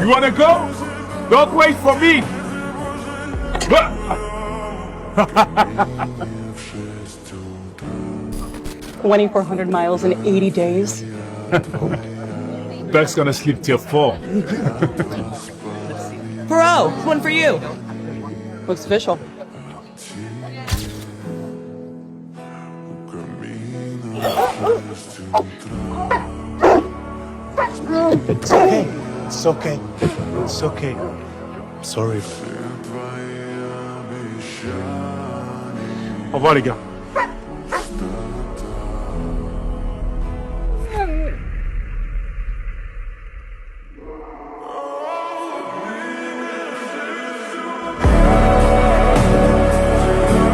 You wanna go? Don't wait for me. 2,400 miles in 80 days. Beck's gonna sleep till 4. Bro, one for you. Looks official. It's okay. It's okay. It's okay. Sorry. Au revoir les gars.